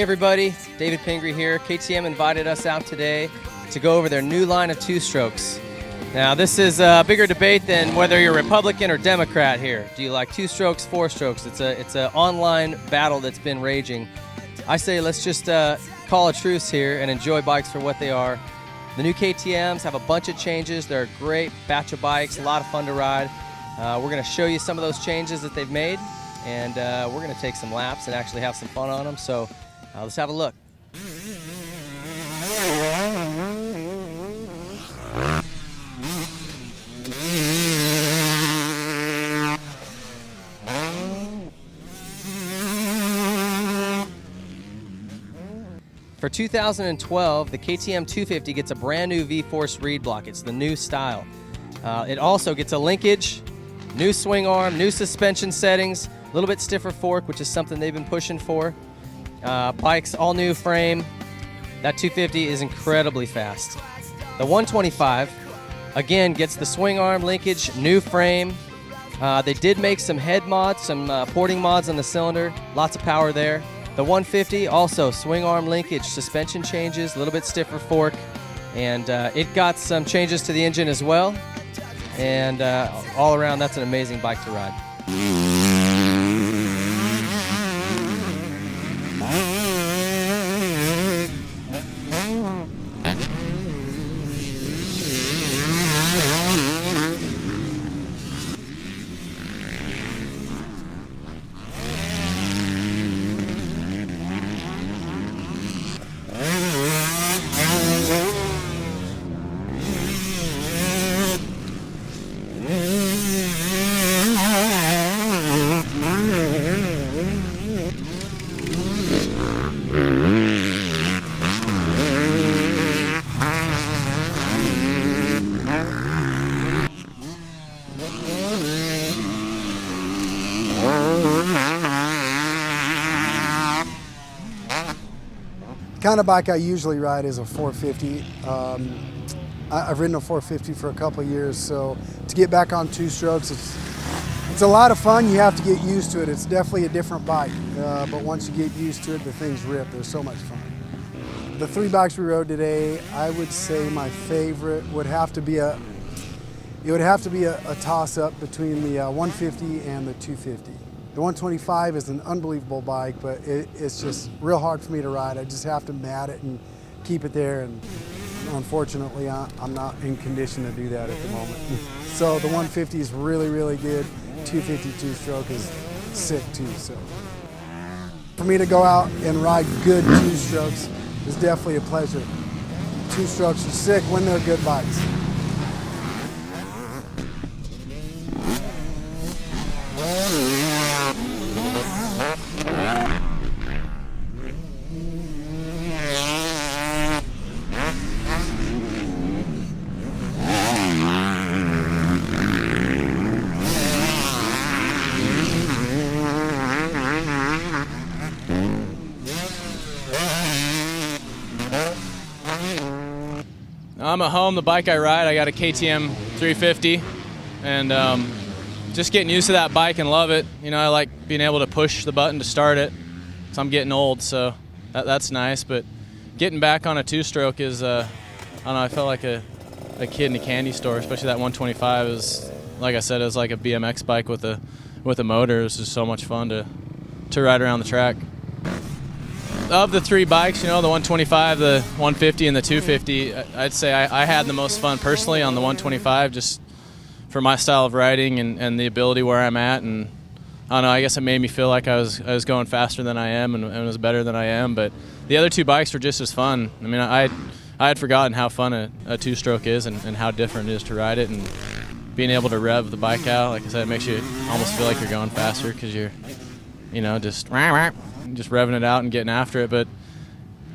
Hey everybody, David Pingree here. KTM invited us out today to go over their new line of two-strokes. Now this is a bigger debate than whether you're Republican or Democrat here. Do you like two-strokes, four-strokes? It's an online battle that's been raging. I say let's just call a truce here and enjoy bikes for what they are. The new KTMs have a bunch of changes. They're a great batch of bikes, a lot of fun to ride. We're going to show you some of those changes that they've made, and we're going to take some laps and actually have some fun on them. So let's have a look. For 2012, the KTM 250 gets a brand new V-Force reed block. It's the new style. It also gets a linkage, new swing arm, new suspension settings, a little bit stiffer fork, which is something they've been pushing for. Bike's all new frame. That 250 is incredibly fast. The 125, again, gets the swing arm, linkage, new frame. They did make some head mods, some porting mods on the cylinder. Lots of power there. The 150, also swing arm, linkage, suspension changes, a little bit stiffer fork. And it got some changes to the engine as well. And all around, that's an amazing bike to ride. The kind of bike I usually ride is a 450. I've ridden a 450 for a couple of years, so to get back on two-strokes, it's a lot of fun. You have to get used to it. It's definitely a different bike, but once you get used to it, the things rip. They're so much fun. The three bikes we rode today, I would say my favorite would have to be a toss-up between the 150 and the 250. The 125 is an unbelievable bike, but it's just real hard for me to ride. I just have to mat it and keep it there, and unfortunately, I'm not in condition to do that at the moment. So the 150 is really, really good. 250 two-stroke is sick too. So for me to go out and ride good two-strokes is definitely a pleasure. Two-strokes are sick when they're good bikes. I'm at home. The bike I ride, I got a KTM 350, and just getting used to that bike and love it. You know, I like being able to push the button to start it, because I'm getting old, so that's nice. But getting back on a two-stroke is, I don't know, I felt like a kid in a candy store, especially that 125 is, like I said, it was like a BMX bike with a motor. It was just so much fun to ride around the track. Of the three bikes, you know, the 125, the 150, and the 250, I'd say I had the most fun personally on the 125, just for my style of riding and the ability where I'm at. And I don't know, I guess it made me feel like I was going faster than I am and was better than I am. But the other two bikes were just as fun. I mean, I had forgotten how fun a two-stroke is and how different it is to ride it. And being able to rev the bike out, like I said, it makes you almost feel like you're going faster because you're, you know, just revving it out and getting after it. But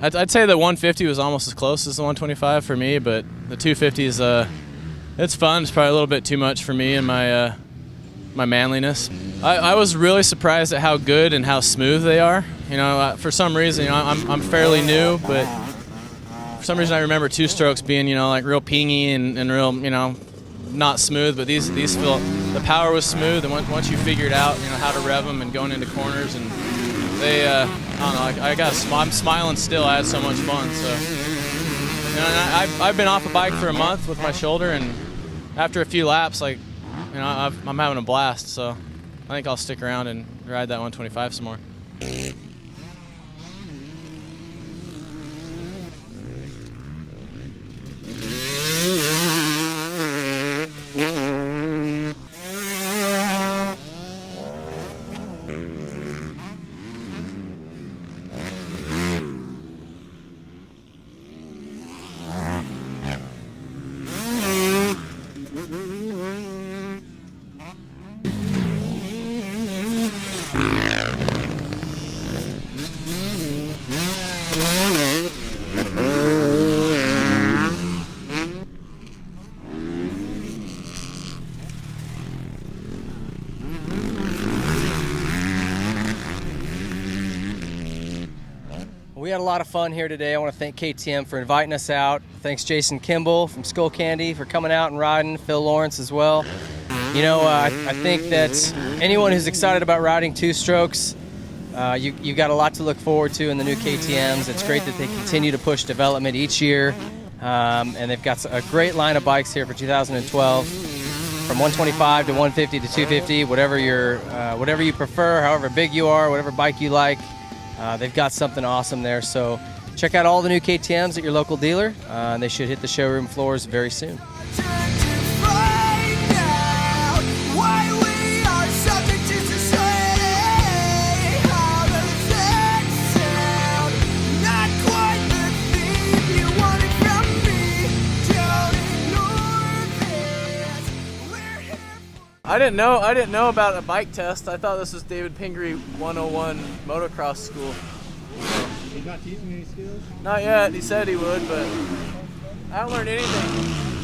I'd say the 150 was almost as close as the 125 for me, but the 250 is it's fun. It's probably a little bit too much for me and my manliness. I was really surprised at how good and how smooth they are. You know, for some reason, you know, I'm fairly new, but for some reason I remember two strokes being, you know, like real pingy and real, you know, not smooth. But these feel, the power was smooth, and once you figured out, you know, how to rev them and going into corners, and I don't know. I'm smiling still. I had so much fun. So, you know, and I've been off a bike for a month with my shoulder, and after a few laps, like, you know, I'm having a blast. So, I think I'll stick around and ride that 125 some more. We had a lot of fun here today. I want to thank KTM for inviting us out. Thanks Jason Kimball from Skull Candy for coming out and riding, Phil Lawrence as well. You know, I think that anyone who's excited about riding two-strokes, you've got a lot to look forward to in the new KTMs. It's great that they continue to push development each year, and they've got a great line of bikes here for 2012, from 125 to 150 to 250, whatever you prefer, however big you are, whatever bike you like. They've got something awesome there, so check out all the new KTMs at your local dealer, and they should hit the showroom floors very soon. I didn't know about a bike test. I thought this was David Pingree 101 motocross school. He's not teaching any skills? Not yet. He said he would, but I haven't learned anything.